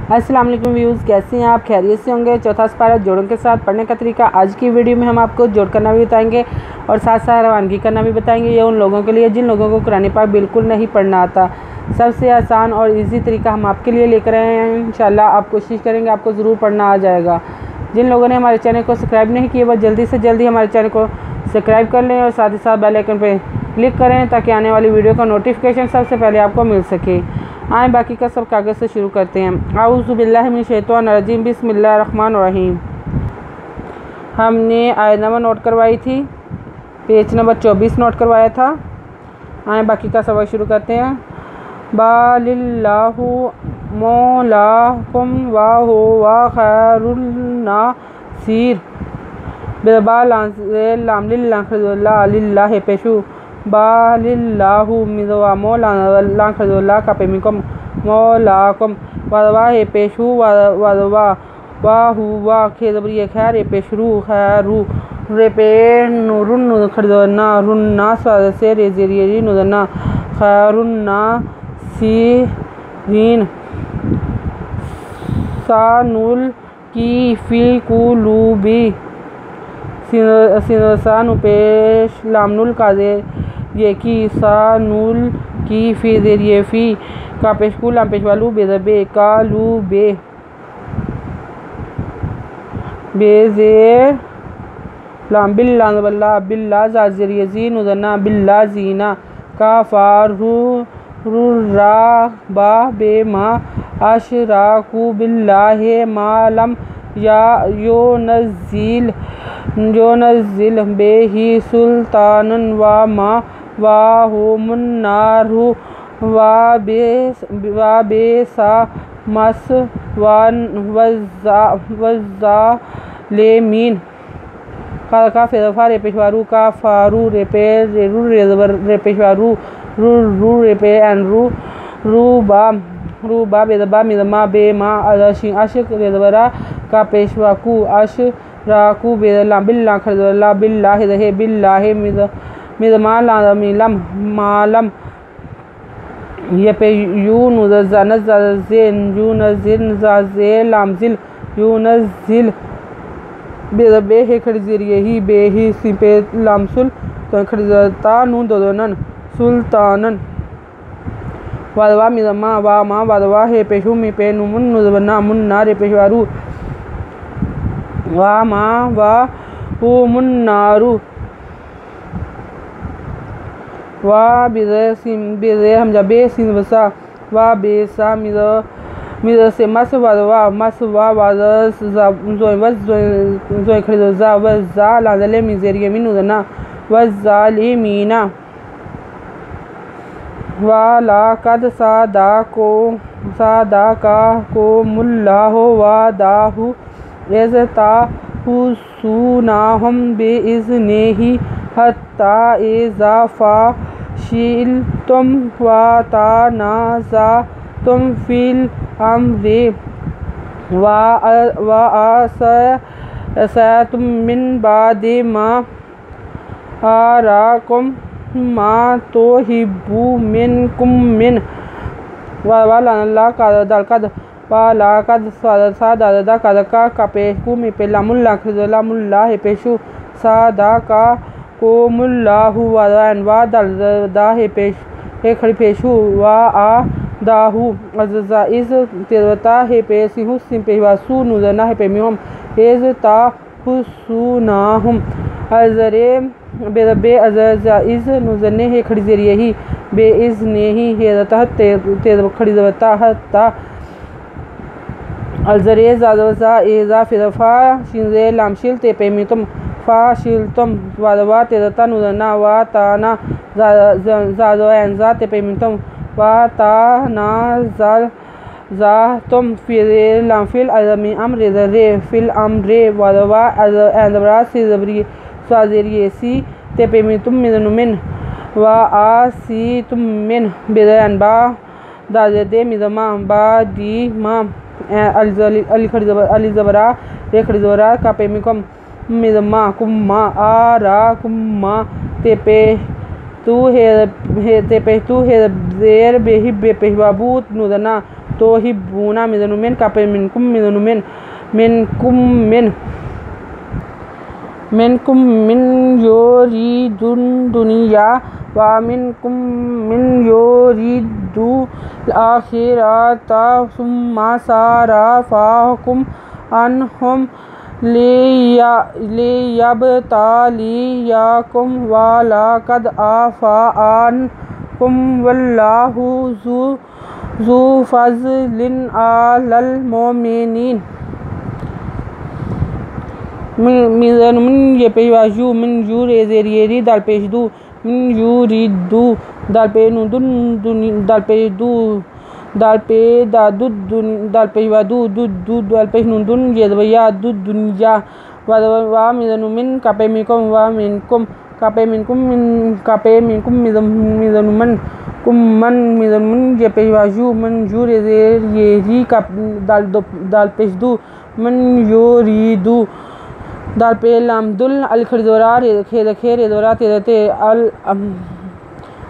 अस्सलाम वालेकुम व्यूज़, कैसे हैं आप? खैरियत से होंगे। चौथा सिपारा जोड़ों के साथ पढ़ने का तरीका आज की वीडियो में हम आपको जोड़ करना भी बताएंगे और साथ साथ रवानगी करना भी बताएंगे। ये उन लोगों के लिए जिन लोगों को कुरान पाक बिल्कुल नहीं पढ़ना आता। सबसे आसान और इजी तरीका हम आपके लिए लेकर आए हैं। इंशाल्लाह आप कोशिश करेंगे आपको ज़रूर पढ़ना आ जाएगा। जिन लोगों ने हमारे चैनल को सब्सक्राइब नहीं किया वह जल्दी से जल्दी हमारे चैनल को सब्सक्राइब कर लें और साथ ही साथ बेल आइकन पर क्लिक करें ताकि आने वाली वीडियो का नोटिफिकेशन सबसे पहले आपको मिल सके। आए बाकी का सब कागज़ से शुरू करते हैं। आऊज़ु बिल्लाहि मिनश शैतानिर रजीम, बिस्मिल्लाहिर रहमानिर रहीम। हमने आयत नंबर नोट करवाई थी, पेज नंबर 24 नोट करवाया था। आए बाकी का सबक शुरू करते हैं। बालिल्लाहु मौलाकुम व हुवा खैरुन नासिर। लिल्लाहि पेशु बालिल्लाहु मिज़वा मौलाना खज़ुल्लाह का पेमिकम मौलाकुम वदवा है पेशु वदवा वाहुवा खेजबरी खैर पेशरू खैरू रेपे नूरुन खज़ुल्ना रुन्ना से रेज़ेरी नुदना खैरुन्ना सीरीन सानुल की फिल कुलूबी सिनसानु पेश लामनुल काजे ये की सानुल की फिर ये फी का पेशकू लाम पेशवालू बेदबे कालू बे बेजे लाम बिल्ला बल्ला बिल्ला जाजिर यजीन उदना बिल्ला जीना का फारू रुरा बा बे मा अशराकू बिल्लाहि मालम या यो नज़िल बेही सुल्तानन व मा वाहुमुन्नारु वा बेसा मस वज़ालेमीन का फेरफा रे पेशवारू का फारू रेपे रेरू रेपेशवारू रू रेपे एनरू रूबा बेदबा मिदमा बे मा अशिक रेदबरा का पेशवाकू अश राकू बेदला बिल्ला खरदला बिल्लाहि रहे बिल्लाहि मिदमा लामिलम मालम ये पे लामजिल यूनजिल बेदबे है खड़जीर यही बेही सिपे लामसुल तो खड़जता नून दोनन सुल्तानन वादवा मिदमा वा मा वादवा है पेशु मी पे नुमुन नुदबना मुन्ना रे पेशवारू वा मा वा मुन्नारू वा बिदे हमजा बे सिन वसा वा बेसा मिद से मस वादवा मस वा वादस जोय खड़ो जा वजा लाजले मिजेरिया मिनुदना वजालिमीना वाला कद सादा का को मुल्ला हो वादाहु एज़ता हुसूनाहम बेइज़्निही हत्ता इज़ाफ़ा शिलतुम वातनाज़अतुम फिल अम्रि वअसयतुम मिन बादि मा अराकुम मा तुहिब्बू मिनकुम मिन वाला का दलकद वाला कद सादा का पेशु में पेलामुल्ला खज़लामुल्ला है पेशु सादा का को मुल्ला हुआ वा दलदा है पेश है खड़ी पेशु वा आ दाहु अज़ा इज़ तेरवता है पेशी हुस्न पेवासू नुजना है पेमियम एज़ ता हुसूनाहुम अज़रे बेदबे अज़ा इज़ नुजने है खड़ी ज़रिए ही बे इज़ ने ही है तेर खड़ी ज़वता हत्ता अलजरे ज़ाज़ा एज़ा फिरफ़ा शिंज़े लामशिल ते पेमितुम फ़ा शिलतुम वादवा तेरता नुदना वा ताना ज़ाज़ो एंज़ा ते पेमितुम वा ताना ज़ा तुम फिर लामफिल अज़मी अम्र ज़रे फिल अम्रे वादवा एंज़बरा सिज़बरी स्वाज़िरी सी ते पेमितुम मिन वा आ सी तुम मिन बेदन बा दाज़दे मिदमा बा दी मा अली ज़बरा रे खड़ीज़बरा का पेमिकम मिदमा कुम्मा आरा कुम्मा तेपे तू है तेपे तू है ज़ेर बेही बेपेहबाबूत नुदना तो ही बूना मिज़नुमिन कापे मिनकुम मिज़नुमिन मिनकुम मिन योरिदुन दुनिया व मिनकुम मिन योरिदु आखिरता सुम्मा सारफाकुम अनहुम लियबतालियाकुम वलक़द आफ़ा अन्कुम वल्लाहु ज़ू फ़ज़लिन अलल मोमिनीन। मिन ये पेशवाजू मिन यू रेजेरियरी दाल पेश दू मिन यू रीदू दाल पे नुदुन दाल पे दू दाल पे दादू दाल पे वादू दू दाल पे नुदुन ये दवैया दू दुनिया वा मिज़नुमिन कापे मिनकुम वा मिनकुम कापे मिनकुम मिज़नुमन कुमन मिज़नुमिन ये पेशवाजू मन यू रेजेरियरी का दाल पेश दू मन यू रीदू दाल पे लामदुल अल खरदोरा खेर दोरा तेरते अल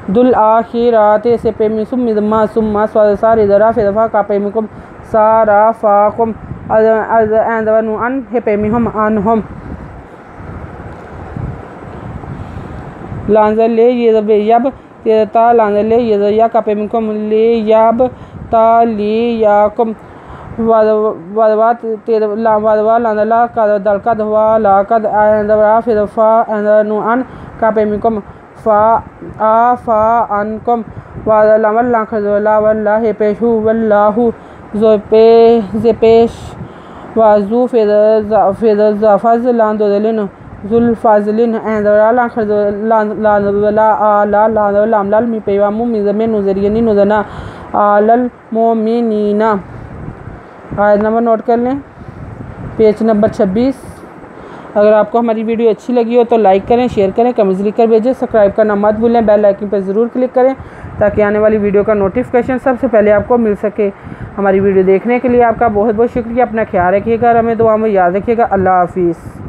दुल आखिराते से पे मिसुम मिदमा सुम्मा सारे दरा फिदफा का पे मिकुम सारा फाकुम अदवनु अन हे पे मिहुम अनहुम लांजल ले ये यब तेरता लांजल ले ये या का पे मिकुम ले यब तालियाकुम वादवात वादवा लांदला का दलकद वा लाकद आंदरा फिदफा अंदनु अन का पे मिकुम फ़ा आफ़ा अनकुम वादलामल लाखला वल्ला हे पेशु वल्लाहु ज़पेश वाजू फिद ज़फ़ज़ लांदोदलिन ज़ुल्फ़ाज़लिन अंदरा लांदला आला लांदलामलाल मी पेवामु मिज़मे नुज़रियनी नुज़ना आलल मोमिनीना। आयत नंबर नोट कर लें, पेज नंबर 26। अगर आपको हमारी वीडियो अच्छी लगी हो तो लाइक करें, शेयर करें, कमेंट्स लिख कर भेजें। सब्सक्राइब करना मत भूलें, बेल आइकन पर ज़रूर क्लिक करें ताकि आने वाली वीडियो का नोटिफिकेशन सबसे पहले आपको मिल सके। हमारी वीडियो देखने के लिए आपका बहुत बहुत शुक्रिया। अपना ख्याल रखिएगा और हमें दुआ में याद रखिएगा। अल्लाह हाफिज़।